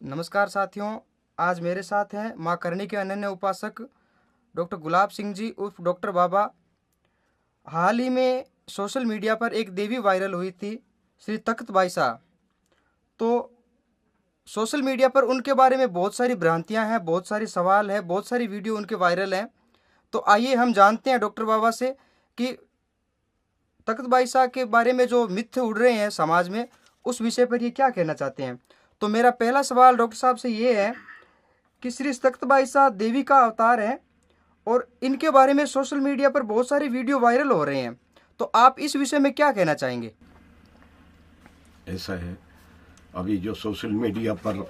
नमस्कार साथियों, आज मेरे साथ हैं माँ करणी के अनन्य उपासक डॉक्टर गुलाब सिंह जी उर्फ डॉक्टर बाबा। हाल ही में सोशल मीडिया पर एक देवी वायरल हुई थी, श्री तख्त बाईसा। तो सोशल मीडिया पर उनके बारे में बहुत सारी भ्रांतियां हैं, बहुत सारी सवाल है, बहुत सारी वीडियो उनके वायरल हैं। तो आइए हम जानते हैं डॉक्टर बाबा से कि तख्त बाईसा के बारे में जो मिथ उड़ रहे हैं समाज में, उस विषय पर ये क्या कहना चाहते हैं। तो मेरा पहला सवाल डॉक्टर साहब से ये है कि श्री तख्त बाईसा देवी का अवतार है और इनके बारे में सोशल मीडिया पर बहुत सारे वीडियो वायरल हो रहे हैं। तो आप इस विषय में क्या कहना चाहेंगे। ऐसा है, अभी जो सोशल मीडिया पर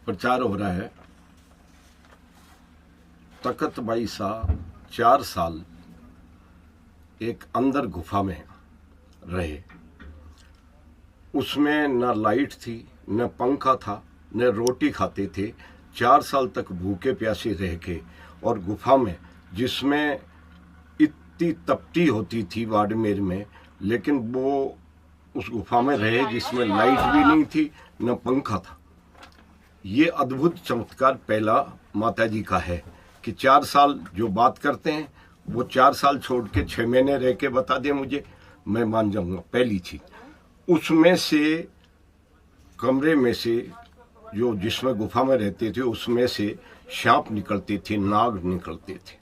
प्रचार हो रहा है, तख्त बाईसा 4 साल एक अंदर गुफा में रहे। उसमें न लाइट थी, न पंखा था, न रोटी खाते थे। 4 साल तक भूखे प्यासे रह के, और गुफा में जिसमें इतनी तपती होती थी बाड़मेर में, लेकिन वो उस गुफा में रहे जिसमें लाइट भी नहीं थी, न पंखा था। ये अद्भुत चमत्कार पहला माता जी का है कि 4 साल जो बात करते हैं वो 4 साल छोड़ के 6 महीने रह के बता दे मुझे, मैं मान जाऊंगा। पहली चीज, उसमें से कमरे में से जो जिसमें गुफा में रहते थे उसमें से सांप निकलते थे, नाग निकलते थे।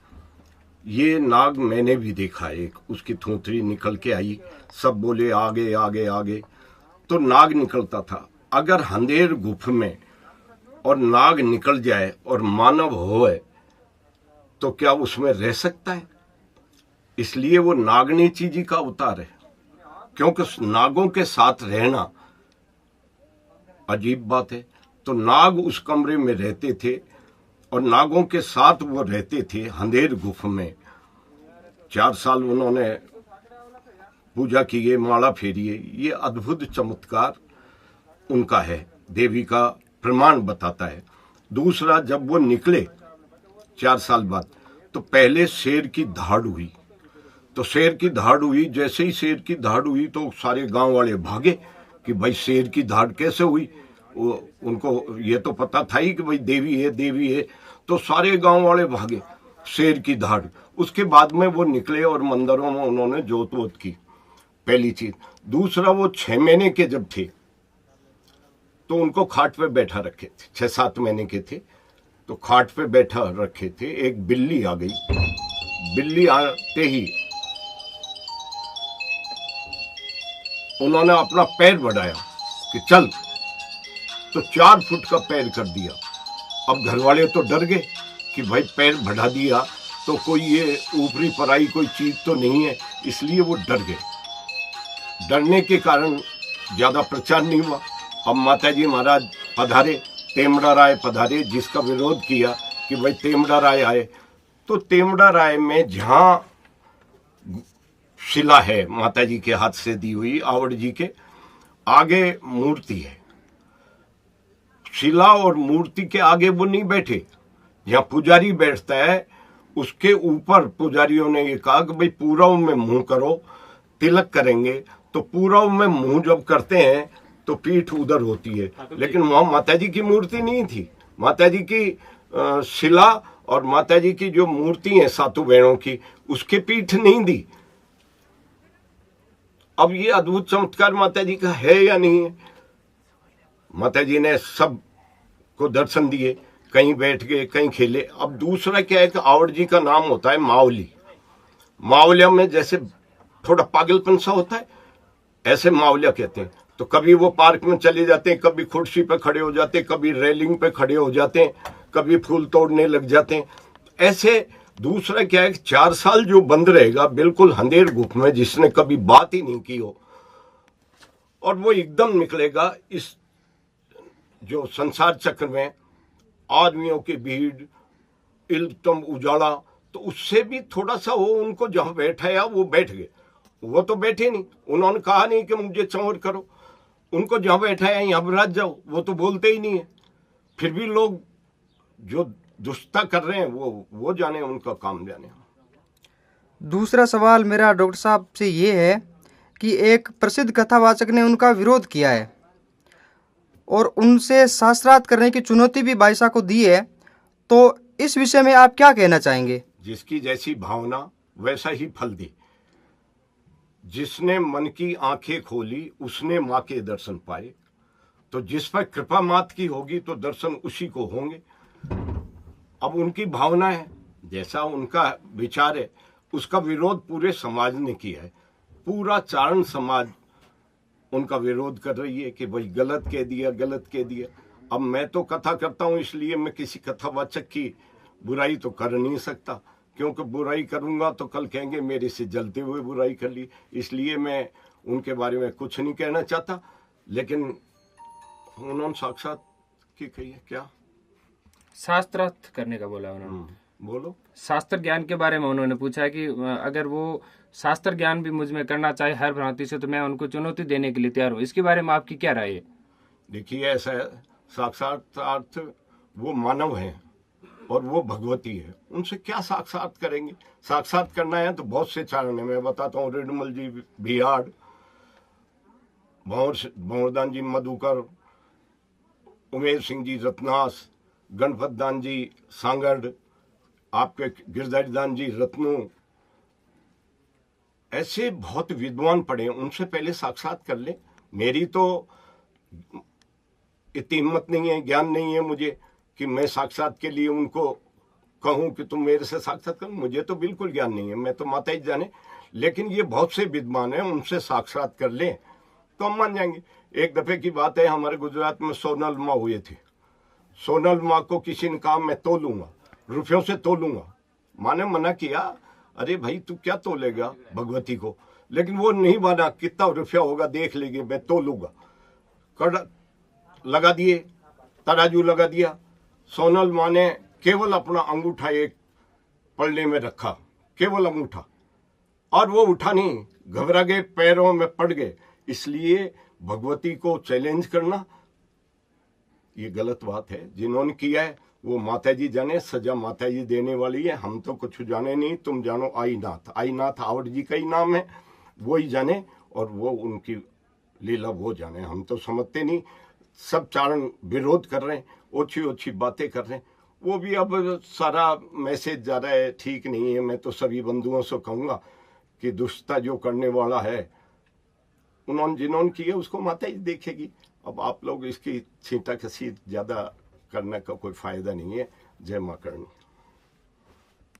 ये नाग मैंने भी देखा, एक उसकी थूथरी निकल के आई, सब बोले आगे आगे आगे, तो नाग निकलता था। अगर अंधेर गुफा में और नाग निकल जाए और मानव होए तो क्या उसमें रह सकता है? इसलिए वो नागनेची जी का अवतार है, क्योंकि नागों के साथ रहना अजीब बात है। तो नाग उस कमरे में रहते थे और नागों के साथ वो रहते थे अंधेर गुफा में। 4 साल उन्होंने पूजा की, ये माला फेरिए। ये अद्भुत चमत्कार उनका है, देवी का प्रमाण बताता है। दूसरा, जब वो निकले 4 साल बाद, तो पहले शेर की दहाड़ हुई। तो शेर की दहाड़ हुई, जैसे ही शेर की दहाड़ हुई तो सारे गांव वाले भागे कि भाई शेर की दहाड़ कैसे हुई। उनको ये तो पता था ही कि भाई देवी है, देवी है। तो सारे गांव वाले भागे, शेर की दहाड़। उसके बाद में वो निकले और मंदिरों में उन्होंने जोत वोत की, पहली चीज। दूसरा, वो 6 महीने के जब थे तो उनको खाट पे बैठा रखे थे। 6-7 महीने के थे तो खाट पे बैठा रखे थे। एक बिल्ली आ गई, बिल्ली आते ही उन्होंने अपना पैर बढ़ाया कि चल, तो 4 फुट का पैर कर दिया। अब घर वाले तो डर गए कि भाई पैर बढ़ा दिया तो कोई ये ऊपरी पराई कोई चीज तो नहीं है, इसलिए वो डर गए। डरने के कारण ज्यादा प्रचार नहीं हुआ। अब माता जी महाराज पधारे, तेमड़ा राय पधारे, जिसका विरोध किया कि भाई तेमड़ा राय आए। तो तेमड़ा राय में जहां शिला है माता जी के हाथ से दी हुई, आवड़ जी के आगे मूर्ति है। शिला और मूर्ति के आगे वो नहीं बैठे, जहां पुजारी बैठता है उसके ऊपर पुजारियों ने ये कहा कि भाई पूरब में मुंह करो, तिलक करेंगे। तो पूरब में मुंह जब करते हैं तो पीठ उधर होती है, लेकिन वहां माता जी की मूर्ति नहीं थी। माता जी की शिला और माता जी की जो मूर्ति है सातों बहनों की, उसके पीठ नहीं दी। अब ये अद्भुत चमत्कार माता जी का है या नहीं है? माता जी ने सब को दर्शन दिए, कहीं बैठ गए, कहीं खेले। अब दूसरा क्या है कि आवड़ जी का नाम होता है मावली। मावलिया में जैसे थोड़ा पागलपन सा होता है, ऐसे मावलिया कहते हैं। तो कभी वो पार्क में चले जाते हैं, कभी कुर्सी पे खड़े हो जाते हैं, कभी रेलिंग पे खड़े हो जाते हैं, कभी फूल तोड़ने लग जाते हैं, ऐसे। दूसरा क्या है कि 4 साल जो बंद रहेगा बिल्कुल अंधेर गुफा में, जिसने कभी बात ही नहीं की हो, और वो एकदम निकलेगा इस जो संसार चक्र में, आदमियों की भीड़, इल्तम उजाला, तो उससे भी थोड़ा सा वो उनको जहां बैठाया वो बैठ गए। वो तो बैठे नहीं, उन्होंने कहा नहीं कि मुझे चौर करो। उनको जहां बैठाया यहां बिराज जाओ, वो तो बोलते ही नहीं है। फिर भी लोग जो दुष्टता कर रहे हैं वो जाने, उनका काम जाने। दूसरा सवाल मेरा डॉक्टर साहब से ये है कि एक प्रसिद्ध कथावाचक ने उनका विरोध किया है और उनसे शास्त्रार्थ करने की चुनौती भी बाईसा को दी है, तो इस विषय में आप क्या कहना चाहेंगे? जिसकी जैसी भावना वैसा ही फल दे। जिसने मन की आंखें खोली उसने माँ के दर्शन पाए। तो जिस पर कृपा मात की होगी तो दर्शन उसी को होंगे। अब उनकी भावना है, जैसा उनका विचार है, उसका विरोध पूरे समाज ने किया है। पूरा चारण समाज उनका विरोध कर रही है कि भाई गलत कह दिया, गलत कह दिया। अब मैं तो कथा करता हूं, इसलिए मैं किसी कथावाचक की बुराई तो कर नहीं सकता, क्योंकि बुराई करूंगा तो कल कहेंगे मेरे से जलते हुए बुराई कर ली। इसलिए मैं उनके बारे में कुछ नहीं कहना चाहता। लेकिन उन्होंने साक्षात की कही है क्या, शास्त्रार्थ करने का बोला उन्होंने। बोलो। शास्त्र ज्ञान के बारे में उन्होंने पूछा है कि अगर वो शास्त्र ज्ञान भी मुझ में करना चाहे हर भांति से, तो मैं उनको चुनौती देने के लिए तैयार हूँ। इसके बारे में आपकी क्या राय है? देखिए, ऐसा है, साक्षात्कार वो मानव हैं और वो भगवती है, उनसे क्या साक्षात करेंगे? साक्षात करना है तो बहुत से चारण है, मैं बताता हूँ। रेडमल जी बिहाड़, भंवरदान जी मधुकर, उमेश सिंह जी रत्नास, गणपत दान जी सांगड़, आपके गिरधारी दान जी रत्नू, ऐसे बहुत विद्वान पढ़े, उनसे पहले साक्षात कर ले। मेरी तो इतनी हिम्मत नहीं है, ज्ञान नहीं है मुझे कि मैं साक्षात के लिए उनको कहूं कि तुम मेरे से साक्षात करो। मुझे तो बिल्कुल ज्ञान नहीं है, मैं तो माता ही जाने। लेकिन ये बहुत से विद्वान हैं, उनसे साक्षात कर ले तो हम मान जाएंगे। एक दफे की बात है, हमारे गुजरात में सोनल माँ हुए थे। सोनल माँ को किसी ने कहा मैं तोलूंगा, रुपयों से तोलूंगा। माँ ने मना किया, अरे भाई तू क्या तोलेगा भगवती को? लेकिन वो नहीं माना, कितना रुपया होगा देख लेंगे, मैं तोलूंगा। कर लगा दिए, तराजू लगा दिया। सोनल माँ ने केवल अपना अंगूठा एक पल्ले में रखा, केवल अंगूठा, और वो उठा नहीं, घबरा गए, पैरों में पड़ गए। इसलिए भगवती को चैलेंज करना ये गलत बात है। जिन्होंने किया है वो माता जी जाने, सजा माता जी देने वाली है, हम तो कुछ जाने नहीं। तुम जानो आईनाथ, आईनाथ आवड़ जी का ही नाम है, वो ही जाने, और वो उनकी लीला वो जाने, हम तो समझते नहीं। सब चारण विरोध कर रहे हैं, ओछी ओछी बातें कर रहे हैं। वो भी अब सारा मैसेज जा रहा है, ठीक नहीं है। मैं तो सभी बंधुओं से कहूँगा कि दुष्टता जो करने वाला है, उन्होंने जिन्होंने की है उसको माता ही देखेगी। अब आप लोग इसकी छींटा कसी ज़्यादा करने का कोई फायदा नहीं है। जय मां करणी।